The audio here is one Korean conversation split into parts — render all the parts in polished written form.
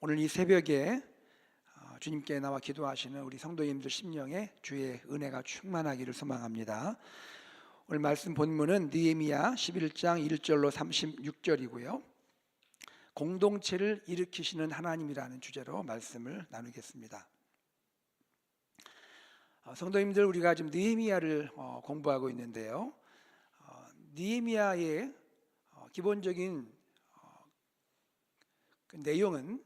오늘 이 새벽에 주님께 나와 기도하시는 우리 성도님들 심령에 주의 은혜가 충만하기를 소망합니다. 오늘 말씀 본문은 느헤미야 11장 1절로 36절이고요. 공동체를 일으키시는 하나님이라는 주제로 말씀을 나누겠습니다. 성도님들, 우리가 지금 느헤미야를 공부하고 있는데요. 느헤미야의 기본적인 그 내용은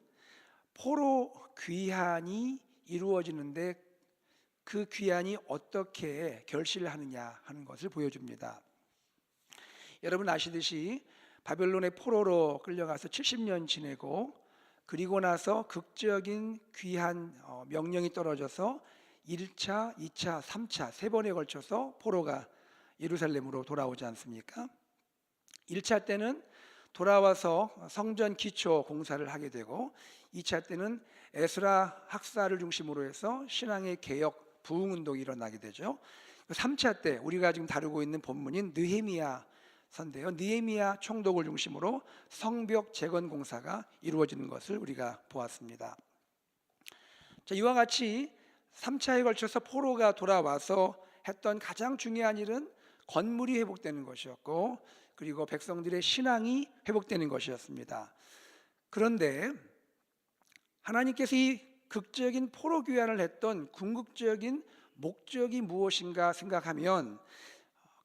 포로 귀환이 이루어지는데 그 귀환이 어떻게 결실을 하느냐 하는 것을 보여줍니다. 여러분 아시듯이 바벨론의 포로로 끌려가서 70년 지내고 그리고 나서 극적인 귀환 명령이 떨어져서 1차, 2차, 3차 세 번에 걸쳐서 포로가 예루살렘으로 돌아오지 않습니까? 1차 때는 돌아와서 성전 기초 공사를 하게 되고 2차 때는 에스라 학사를 중심으로 해서 신앙의 개혁 부흥운동이 일어나게 되죠. 3차 때 우리가 지금 다루고 있는 본문인 느헤미야서인데요. 느헤미야 총독을 중심으로 성벽 재건 공사가 이루어지는 것을 우리가 보았습니다. 이와 같이 3차에 걸쳐서 포로가 돌아와서 했던 가장 중요한 일은 건물이 회복되는 것이었고 그리고 백성들의 신앙이 회복되는 것이었습니다. 그런데 하나님께서 이 극적인 포로 귀환을 했던 궁극적인 목적이 무엇인가 생각하면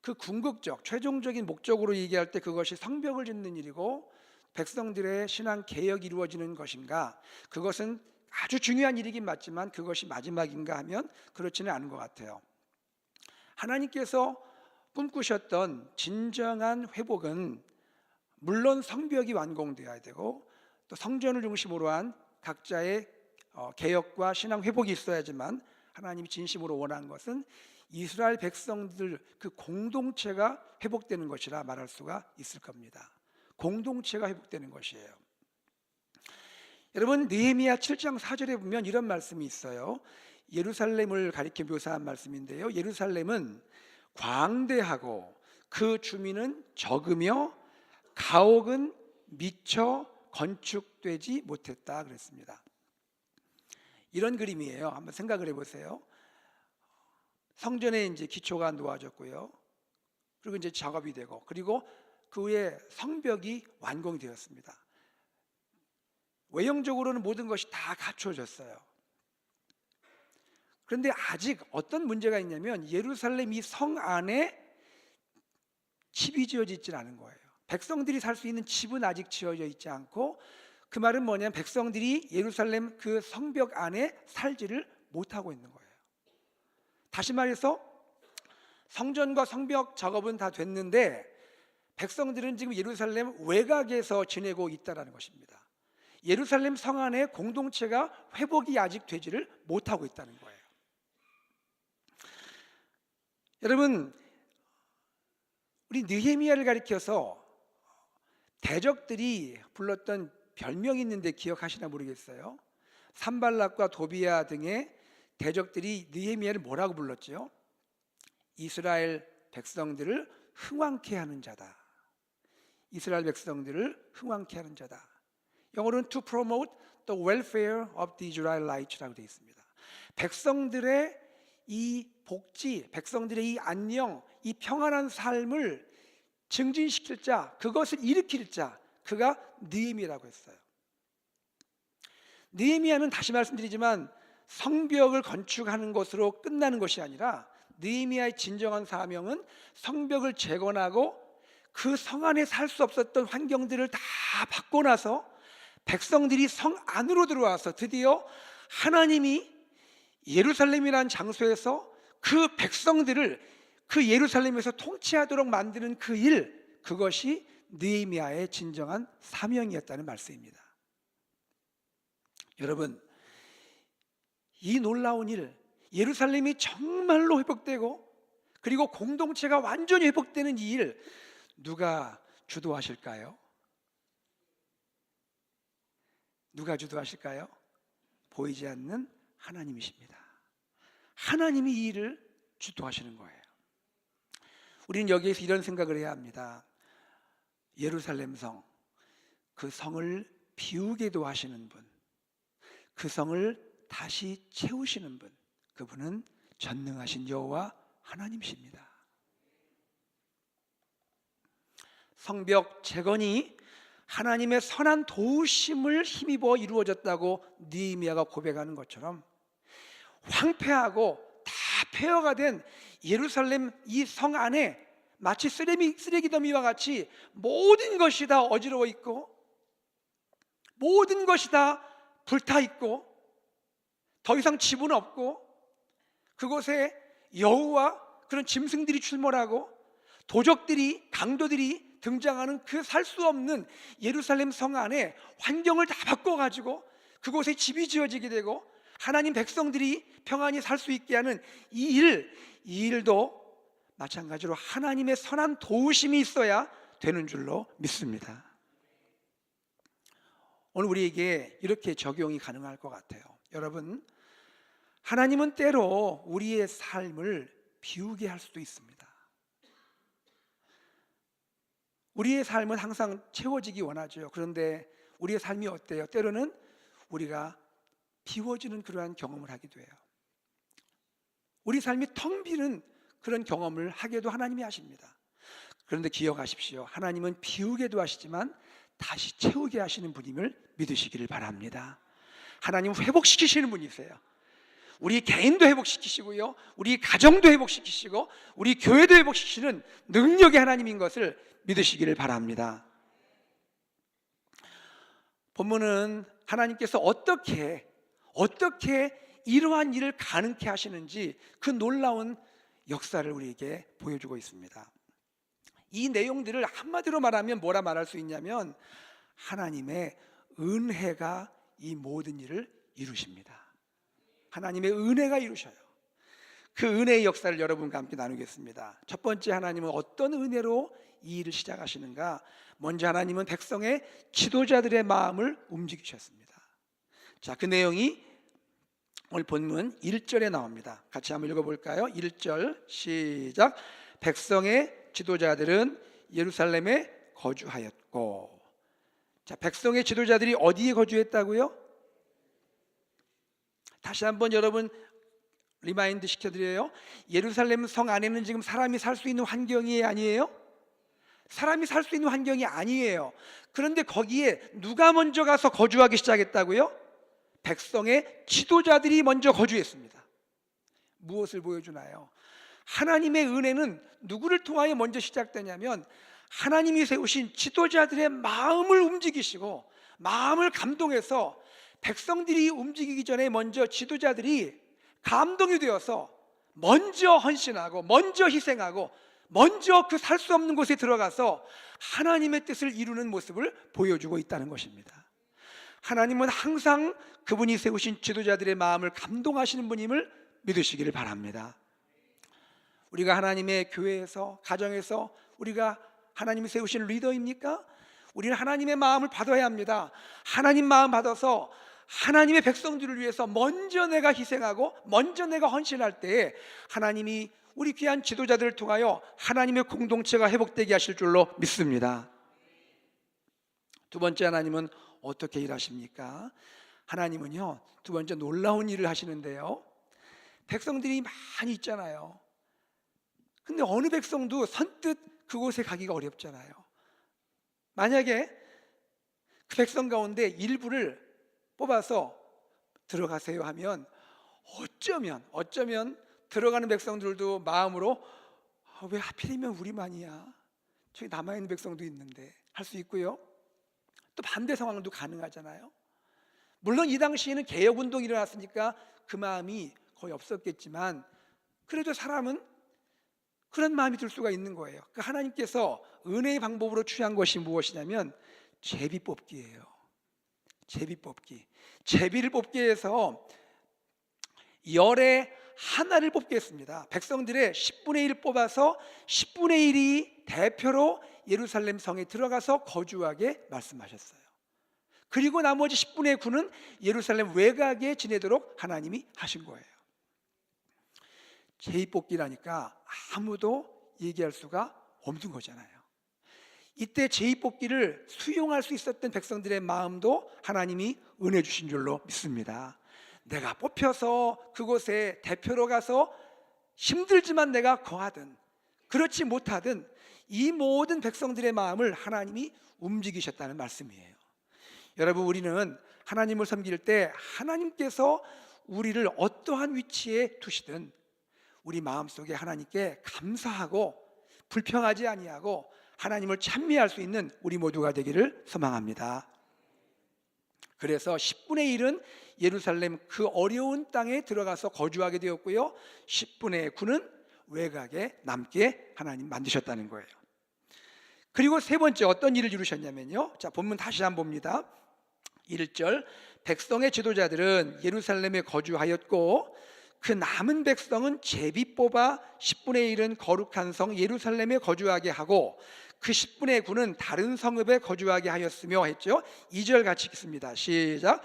그 궁극적, 최종적인 목적으로 얘기할 때 그것이 성벽을 짓는 일이고 백성들의 신앙 개혁이 이루어지는 것인가? 그것은 아주 중요한 일이긴 맞지만 그것이 마지막인가 하면 그렇지는 않은 것 같아요. 하나님께서 꿈꾸셨던 진정한 회복은 물론 성벽이 완공되어야 되고 또 성전을 중심으로 한 각자의 개혁과 신앙 회복이 있어야지만 하나님이 진심으로 원하는 것은 이스라엘 백성들 그 공동체가 회복되는 것이라 말할 수가 있을 겁니다. 공동체가 회복되는 것이에요. 여러분 느헤미야 7장 4절에 보면 이런 말씀이 있어요. 예루살렘을 가리켜 묘사한 말씀인데요. 예루살렘은 광대하고 그 주민은 적으며 가옥은 미처 건축되지 못했다 그랬습니다. 이런 그림이에요. 한번 생각을 해보세요. 성전에 이제 기초가 놓아졌고요. 그리고 이제 작업이 되고 그리고 그 후에 성벽이 완공되었습니다. 외형적으로는 모든 것이 다 갖춰졌어요. 그런데 아직 어떤 문제가 있냐면 예루살렘 이 성 안에 집이 지어져 있지 않은 거예요. 백성들이 살 수 있는 집은 아직 지어져 있지 않고 그 말은 뭐냐면 백성들이 예루살렘 그 성벽 안에 살지를 못하고 있는 거예요. 다시 말해서 성전과 성벽 작업은 다 됐는데 백성들은 지금 예루살렘 외곽에서 지내고 있다는 것입니다. 예루살렘 성 안에 공동체가 회복이 아직 되지를 못하고 있다는 거예요. 여러분 우리 느헤미야를 가리켜서 대적들이 불렀던 별명이 있는데 기억하시나 모르겠어요. 산발락과 도비야 등의 대적들이 느헤미야를 뭐라고 불렀죠? 이스라엘 백성들을 흥왕케 하는 자다. 이스라엘 백성들을 흥왕케 하는 자다. 영어로는 to promote the welfare of the Israelites 라고 되어 있습니다. 백성들의 이 복지, 백성들의 이 안녕, 이 평안한 삶을 증진시킬 자, 그것을 일으킬 자, 그가 느헤미야라고 했어요. 느헤미야는 다시 말씀드리지만 성벽을 건축하는 것으로 끝나는 것이 아니라 느헤미야의 진정한 사명은 성벽을 재건하고 그 성 안에 살 수 없었던 환경들을 다 바꿔 나서 백성들이 성 안으로 들어와서 드디어 하나님이 예루살렘이라는 장소에서 그 백성들을 그 예루살렘에서 통치하도록 만드는 그 일, 그것이 느헤미야의 진정한 사명이었다는 말씀입니다. 여러분, 이 놀라운 일, 예루살렘이 정말로 회복되고 그리고 공동체가 완전히 회복되는 이 일, 누가 주도하실까요? 누가 주도하실까요? 보이지 않는 하나님이십니다. 하나님이 이 일을 주도하시는 거예요. 우리는 여기에서 이런 생각을 해야 합니다. 예루살렘 성, 그 성을 비우게도 하시는 분, 그 성을 다시 채우시는 분, 그분은 전능하신 여호와 하나님이십니다. 성벽 재건이 하나님의 선한 도우심을 힘입어 이루어졌다고 느헤미야가 고백하는 것처럼 황폐하고 다 폐허가 된 예루살렘 이 성 안에 마치 쓰레기 더미와 같이 모든 것이 다 어지러워 있고 모든 것이 다 불타 있고 더 이상 지분 없고 그곳에 여우와 그런 짐승들이 출몰하고 도적들이 강도들이 등장하는 그 살 수 없는 예루살렘 성 안에 환경을 다 바꿔가지고 그곳에 집이 지어지게 되고 하나님 백성들이 평안히 살 수 있게 하는 이 일도 마찬가지로 하나님의 선한 도우심이 있어야 되는 줄로 믿습니다. 오늘 우리에게 이렇게 적용이 가능할 것 같아요. 여러분, 하나님은 때로 우리의 삶을 비우게 할 수도 있습니다. 우리의 삶은 항상 채워지기 원하죠. 그런데 우리의 삶이 어때요? 때로는 우리가 비워지는 그러한 경험을 하기도 해요. 우리 삶이 텅 비는 그런 경험을 하게도 하나님이 하십니다. 그런데 기억하십시오. 하나님은 비우게도 하시지만 다시 채우게 하시는 분임을 믿으시기를 바랍니다. 하나님은 회복시키시는 분이세요. 우리 개인도 회복시키시고요, 우리 가정도 회복시키시고 우리 교회도 회복시키시는 능력의 하나님인 것을 믿으시기를 바랍니다. 본문은 하나님께서 어떻게 이러한 일을 가능케 하시는지 그 놀라운 역사를 우리에게 보여주고 있습니다. 이 내용들을 한마디로 말하면 뭐라 말할 수 있냐면 하나님의 은혜가 이 모든 일을 이루십니다. 하나님의 은혜가 이루셔요. 그 은혜의 역사를 여러분과 함께 나누겠습니다. 첫 번째, 하나님은 어떤 은혜로 이 일을 시작하시는가? 먼저 하나님은 백성의 지도자들의 마음을 움직이셨습니다. 자, 그 내용이 오늘 본문 1절에 나옵니다. 같이 한번 읽어볼까요? 1절 시작. 백성의 지도자들은 예루살렘에 거주하였고. 자, 백성의 지도자들이 어디에 거주했다고요? 다시 한번 여러분 리마인드 시켜드려요. 예루살렘 성 안에는 지금 사람이 살 수 있는 환경이 아니에요? 사람이 살 수 있는 환경이 아니에요. 그런데 거기에 누가 먼저 가서 거주하기 시작했다고요? 백성의 지도자들이 먼저 거주했습니다. 무엇을 보여주나요? 하나님의 은혜는 누구를 통하여 먼저 시작되냐면 하나님이 세우신 지도자들의 마음을 움직이시고 마음을 감동해서 백성들이 움직이기 전에 먼저 지도자들이 감동이 되어서 먼저 헌신하고 먼저 희생하고 먼저 그 살 수 없는 곳에 들어가서 하나님의 뜻을 이루는 모습을 보여주고 있다는 것입니다. 하나님은 항상 그분이 세우신 지도자들의 마음을 감동하시는 분임을 믿으시기를 바랍니다. 우리가 하나님의 교회에서, 가정에서 우리가 하나님이 세우신 리더입니까? 우리는 하나님의 마음을 받아야 합니다. 하나님 마음 받아서 하나님의 백성들을 위해서 먼저 내가 희생하고 먼저 내가 헌신할 때에 하나님이 우리 귀한 지도자들을 통하여 하나님의 공동체가 회복되게 하실 줄로 믿습니다. 두 번째, 하나님은 어떻게 일하십니까? 하나님은요, 두 번째 놀라운 일을 하시는데요, 백성들이 많이 있잖아요. 근데 어느 백성도 선뜻 그곳에 가기가 어렵잖아요. 만약에 그 백성 가운데 일부를 뽑아서 들어가세요 하면 어쩌면 들어가는 백성들도 마음으로 왜 하필이면 우리만이야, 저기 남아있는 백성도 있는데 할 수 있고요, 또 반대 상황도 가능하잖아요. 물론 이 당시에는 개혁운동이 일어났으니까 그 마음이 거의 없었겠지만 그래도 사람은 그런 마음이 들 수가 있는 거예요. 그 하나님께서 은혜의 방법으로 취한 것이 무엇이냐면 제비뽑기예요. 제비뽑기. 제비를 뽑기 위해서 열의 하나를 뽑게 했습니다. 백성들의 10분의 1 뽑아서 10분의 1이 대표로 예루살렘 성에 들어가서 거주하게 말씀하셨어요. 그리고 나머지 10분의 9는 예루살렘 외곽에 지내도록 하나님이 하신 거예요. 제비 뽑기라니까 아무도 얘기할 수가 없는 거잖아요. 이때 제의뽑기를 수용할 수 있었던 백성들의 마음도 하나님이 은혜 주신 줄로 믿습니다. 내가 뽑혀서 그곳에 대표로 가서 힘들지만 내가 거하든 그렇지 못하든 이 모든 백성들의 마음을 하나님이 움직이셨다는 말씀이에요. 여러분, 우리는 하나님을 섬길 때 하나님께서 우리를 어떠한 위치에 두시든 우리 마음속에 하나님께 감사하고 불평하지 아니하고 하나님을 찬미할 수 있는 우리 모두가 되기를 소망합니다. 그래서 10분의 1은 예루살렘 그 어려운 땅에 들어가서 거주하게 되었고요, 10분의 9는 외곽에 남게 하나님 만드셨다는 거예요. 그리고 세 번째 어떤 일을 이루셨냐면요, 자, 본문 다시 한번 봅니다. 1절, 백성의 지도자들은 예루살렘에 거주하였고 그 남은 백성은 제비 뽑아 10분의 1은 거룩한 성 예루살렘에 거주하게 하고 그 10분의 9는 다른 성읍에 거주하게 하였으며 했죠. 2절 같이 읽습니다. 시작.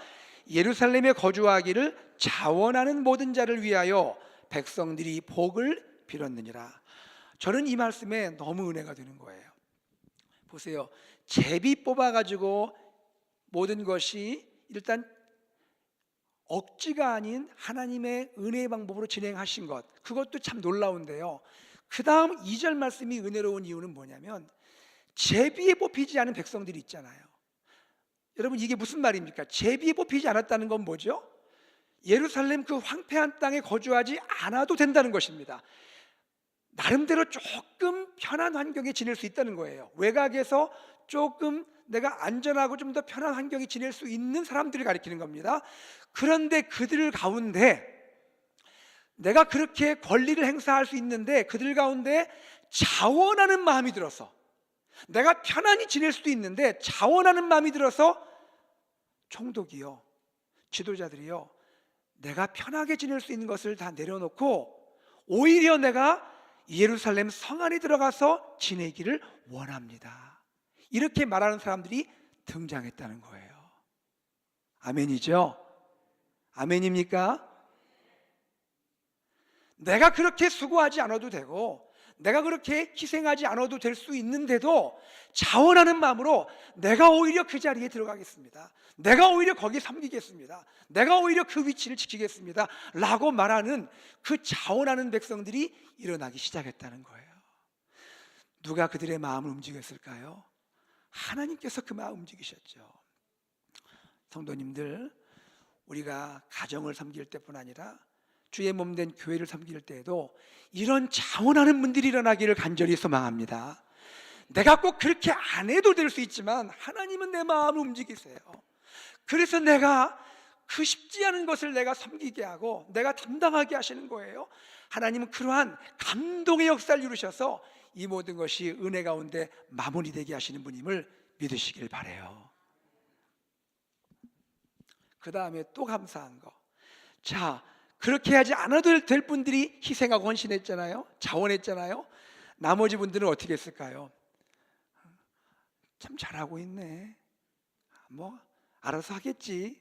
예루살렘에 거주하기를 자원하는 모든 자를 위하여 백성들이 복을 빌었느니라. 저는 이 말씀에 너무 은혜가 되는 거예요. 보세요. 제비 뽑아가지고 모든 것이 일단 억지가 아닌 하나님의 은혜의 방법으로 진행하신 것, 그것도 참 놀라운데요, 그 다음 2절 말씀이 은혜로운 이유는 뭐냐면 제비에 뽑히지 않은 백성들이 있잖아요. 여러분, 이게 무슨 말입니까? 제비에 뽑히지 않았다는 건 뭐죠? 예루살렘 그 황폐한 땅에 거주하지 않아도 된다는 것입니다. 나름대로 조금 편한 환경에 지낼 수 있다는 거예요. 외곽에서 조금 내가 안전하고 좀 더 편한 환경에 지낼 수 있는 사람들을 가리키는 겁니다. 그런데 그들 가운데 내가 그렇게 권리를 행사할 수 있는데 그들 가운데 자원하는 마음이 들어서, 내가 편안히 지낼 수도 있는데 자원하는 마음이 들어서 총독이요, 지도자들이요, 내가 편하게 지낼 수 있는 것을 다 내려놓고 오히려 내가 예루살렘 성 안에 들어가서 지내기를 원합니다, 이렇게 말하는 사람들이 등장했다는 거예요. 아멘이죠? 아멘입니까? 내가 그렇게 수고하지 않아도 되고 내가 그렇게 희생하지 않아도 될 수 있는데도 자원하는 마음으로 내가 오히려 그 자리에 들어가겠습니다, 내가 오히려 거기 섬기겠습니다, 내가 오히려 그 위치를 지키겠습니다 라고 말하는 그 자원하는 백성들이 일어나기 시작했다는 거예요. 누가 그들의 마음을 움직였을까요? 하나님께서 그 마음을 움직이셨죠. 성도님들, 우리가 가정을 섬길 때뿐 아니라 주의 몸된 교회를 섬길 때에도 이런 자원하는 분들이 일어나기를 간절히 소망합니다. 내가 꼭 그렇게 안 해도 될 수 있지만 하나님은 내 마음을 움직이세요. 그래서 내가 그 쉽지 않은 것을 내가 섬기게 하고 내가 담당하게 하시는 거예요. 하나님은 그러한 감동의 역사를 이루셔서 이 모든 것이 은혜 가운데 마무리되게 하시는 분임을 믿으시길 바라요. 그 다음에 또 감사한 거, 자, 그렇게 하지 않아도 될 분들이 희생하고 헌신했잖아요, 자원했잖아요. 나머지 분들은 어떻게 했을까요? 참 잘하고 있네, 뭐 알아서 하겠지,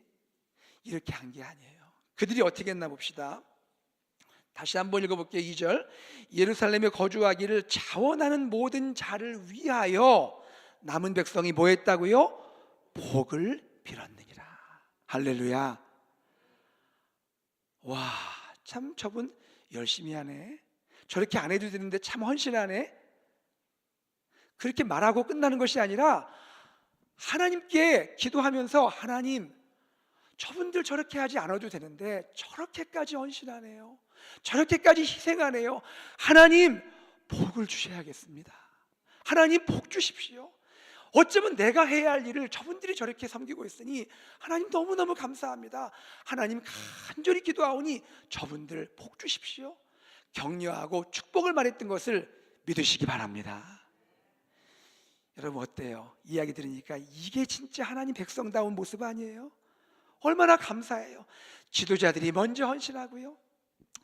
이렇게 한 게 아니에요. 그들이 어떻게 했나 봅시다. 다시 한번 읽어볼게요. 2절, 예루살렘에 거주하기를 자원하는 모든 자를 위하여 남은 백성이 뭐 했다고요? 복을 빌었느니라. 할렐루야. 와, 참 저분 열심히 하네, 저렇게 안 해도 되는데 참 헌신하네, 그렇게 말하고 끝나는 것이 아니라 하나님께 기도하면서, 하나님, 저분들 저렇게 하지 않아도 되는데 저렇게까지 헌신하네요, 저렇게까지 희생하네요, 하나님 복을 주셔야겠습니다, 하나님 복 주십시오. 어쩌면 내가 해야 할 일을 저분들이 저렇게 섬기고 있으니 하나님 너무너무 감사합니다, 하나님 간절히 기도하오니 저분들 복 주십시오, 격려하고 축복을 말했던 것을 믿으시기 바랍니다. 여러분, 어때요? 이야기 들으니까 이게 진짜 하나님 백성다운 모습 아니에요? 얼마나 감사해요. 지도자들이 먼저 헌신하고요,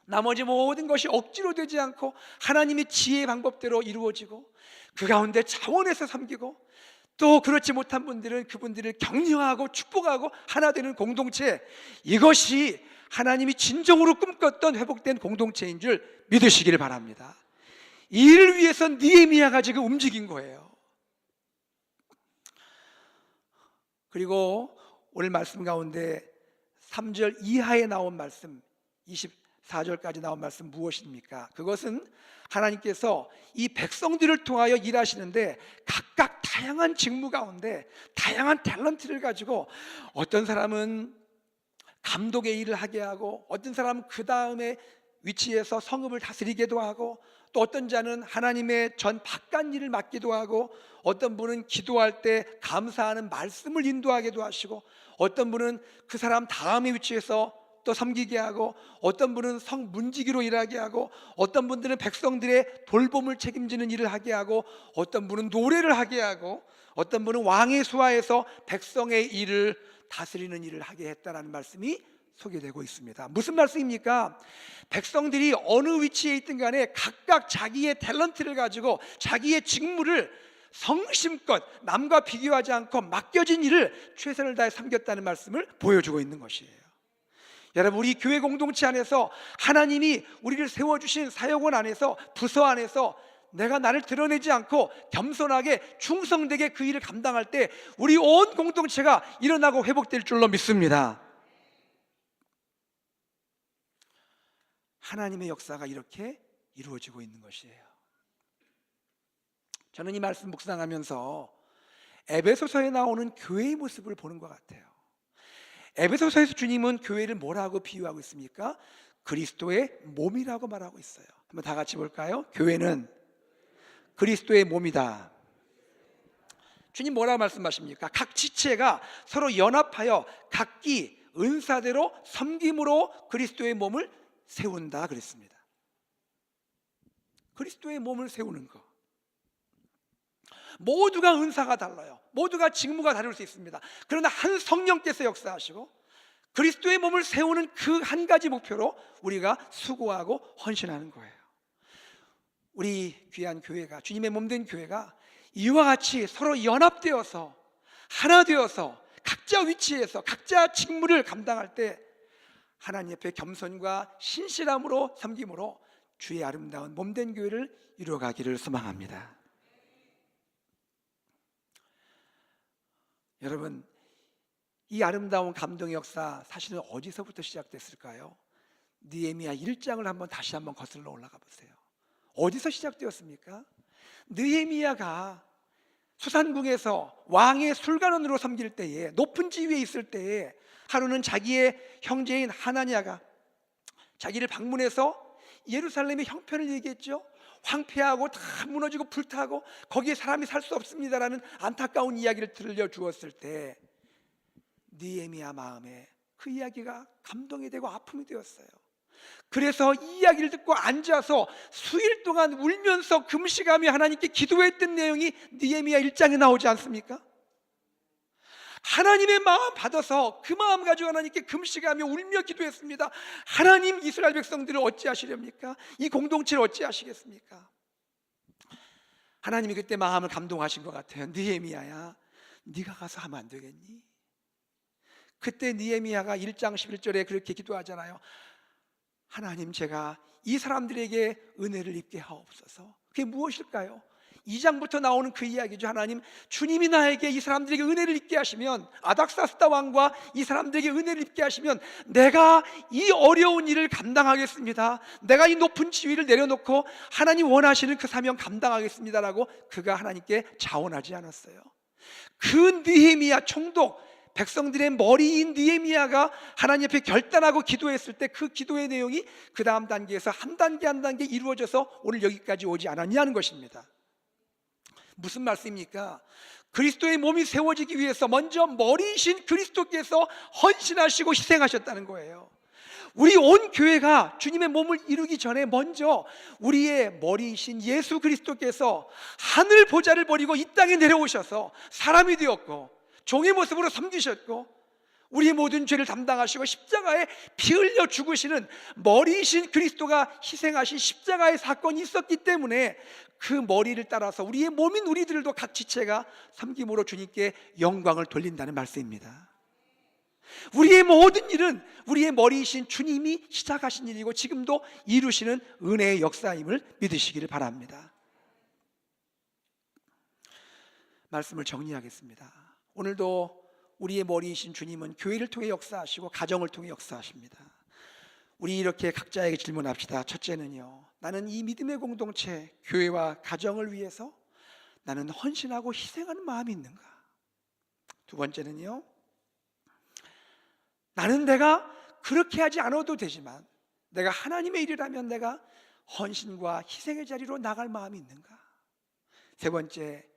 나머지 모든 것이 억지로 되지 않고 하나님의 지혜의 방법대로 이루어지고 그 가운데 자원해서 섬기고, 또 그렇지 못한 분들은 그분들을 격려하고 축복하고 하나 되는 공동체, 이것이 하나님이 진정으로 꿈꿨던 회복된 공동체인 줄 믿으시기를 바랍니다. 이 일을 위해서 느헤미야가 지금 움직인 거예요. 그리고 오늘 말씀 가운데 3절 이하에 나온 말씀, 24절까지 나온 말씀 무엇입니까? 그것은 하나님께서 이 백성들을 통하여 일하시는데 각각 다양한 직무 가운데 다양한 탤런트를 가지고 어떤 사람은 감독의 일을 하게 하고, 어떤 사람은 그 다음에 위치에서 성읍을 다스리기도 하고, 또 어떤 자는 하나님의 전 바깥 일을 맡기도 하고, 어떤 분은 기도할 때 감사하는 말씀을 인도하기도 하시고, 어떤 분은 그 사람 다음의 위치에서 또 섬기게 하고, 어떤 분은 성 문지기로 일하게 하고, 어떤 분들은 백성들의 돌봄을 책임지는 일을 하게 하고, 어떤 분은 노래를 하게 하고, 어떤 분은 왕의 수하에서 백성의 일을 다스리는 일을 하게 했다라는 말씀이 소개되고 있습니다. 무슨 말씀입니까? 백성들이 어느 위치에 있든 간에 각각 자기의 탤런트를 가지고 자기의 직무를 성심껏 남과 비교하지 않고 맡겨진 일을 최선을 다해 섬겼다는 말씀을 보여주고 있는 것이에요. 여러분, 우리 교회 공동체 안에서 하나님이 우리를 세워주신 사역원 안에서, 부서 안에서 내가 나를 드러내지 않고 겸손하게 충성되게 그 일을 감당할 때 우리 온 공동체가 일어나고 회복될 줄로 믿습니다. 하나님의 역사가 이렇게 이루어지고 있는 것이에요. 저는 이 말씀 묵상하면서 에베소서에 나오는 교회의 모습을 보는 것 같아요. 에베소서에서 주님은 교회를 뭐라고 비유하고 있습니까? 그리스도의 몸이라고 말하고 있어요. 한번 다 같이 볼까요? 교회는 그리스도의 몸이다. 주님 뭐라고 말씀하십니까? 각 지체가 서로 연합하여 각기 은사대로 섬김으로 그리스도의 몸을 세운다 그랬습니다. 그리스도의 몸을 세우는 것, 모두가 은사가 달라요. 모두가 직무가 다를 수 있습니다. 그러나 한 성령께서 역사하시고 그리스도의 몸을 세우는 그 한 가지 목표로 우리가 수고하고 헌신하는 거예요. 우리 귀한 교회가, 주님의 몸된 교회가 이와 같이 서로 연합되어서 하나 되어서 각자 위치에서 각자 직무를 감당할 때 하나님 옆에 겸손과 신실함으로 섬김으로 주의 아름다운 몸된 교회를 이루어가기를 소망합니다. 여러분, 이 아름다운 감동의 역사 사실은 어디서부터 시작됐을까요? 느헤미야 1장을 한번 다시 한번 거슬러 올라가 보세요. 어디서 시작되었습니까? 느헤미야가 수산궁에서 왕의 술관원으로 섬길 때에, 높은 지위에 있을 때에 하루는 자기의 형제인 하나냐가 자기를 방문해서 예루살렘의 형편을 얘기했죠. 황폐하고 다 무너지고 불타고 거기에 사람이 살 수 없습니다라는 안타까운 이야기를 들려주었을 때 느헤미야 마음에 그 이야기가 감동이 되고 아픔이 되었어요. 그래서 이 이야기를 듣고 앉아서 수일 동안 울면서 금식하며 하나님께 기도했던 내용이 느헤미야 1장에 나오지 않습니까? 하나님의 마음 받아서 그 마음 가지고 하나님께 금식하며 울며 기도했습니다. 하나님, 이스라엘 백성들을 어찌하시렵니까? 이 공동체를 어찌하시겠습니까? 하나님이 그때 마음을 감동하신 것 같아요. 느헤미야야, 네가 가서 하면 안 되겠니? 그때 느헤미야가 1장 11절에 그렇게 기도하잖아요. 하나님, 제가 이 사람들에게 은혜를 입게 하옵소서. 그게 무엇일까요? 2장부터 나오는 그 이야기죠. 하나님, 주님이 나에게 이 사람들에게 은혜를 입게 하시면, 아닥사스다 왕과 이 사람들에게 은혜를 입게 하시면 내가 이 어려운 일을 감당하겠습니다. 내가 이 높은 지위를 내려놓고 하나님 원하시는 그 사명 감당하겠습니다라고 그가 하나님께 자원하지 않았어요. 그 느헤미야 총독, 백성들의 머리인 느헤미야가 하나님 앞에 결단하고 기도했을 때 그 기도의 내용이 그 다음 단계에서 한 단계 한 단계 이루어져서 오늘 여기까지 오지 않았냐는 것입니다. 무슨 말씀입니까? 그리스도의 몸이 세워지기 위해서 먼저 머리이신 그리스도께서 헌신하시고 희생하셨다는 거예요. 우리 온 교회가 주님의 몸을 이루기 전에 먼저 우리의 머리이신 예수 그리스도께서 하늘 보좌를 버리고 이 땅에 내려오셔서 사람이 되었고 종의 모습으로 섬기셨고 우리의 모든 죄를 담당하시고 십자가에 피 흘려 죽으시는 머리이신 그리스도가 희생하신 십자가의 사건이 있었기 때문에 그 머리를 따라서 우리의 몸인 우리들도 각 지체가 섬김으로 주님께 영광을 돌린다는 말씀입니다. 우리의 모든 일은 우리의 머리이신 주님이 시작하신 일이고 지금도 이루시는 은혜의 역사임을 믿으시기를 바랍니다. 말씀을 정리하겠습니다. 오늘도 우리의 머리이신 주님은 교회를 통해 역사하시고 가정을 통해 역사하십니다. 우리 이렇게 각자에게 질문합시다. 첫째는요, 나는 이 믿음의 공동체, 교회와 가정을 위해서 나는 헌신하고 희생하는 마음이 있는가? 두 번째는요, 나는 내가 그렇게 하지 않아도 되지만 내가 하나님의 일이라면 내가 헌신과 희생의 자리로 나갈 마음이 있는가? 세 번째,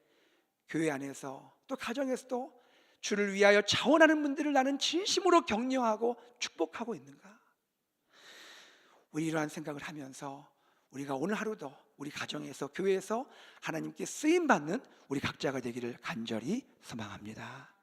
교회 안에서 또 가정에서도 주를 위하여 자원하는 분들을 나는 진심으로 격려하고 축복하고 있는가? 우리 이러한 생각을 하면서 우리가 오늘 하루도 우리 가정에서 교회에서 하나님께 쓰임받는 우리 각자가 되기를 간절히 소망합니다.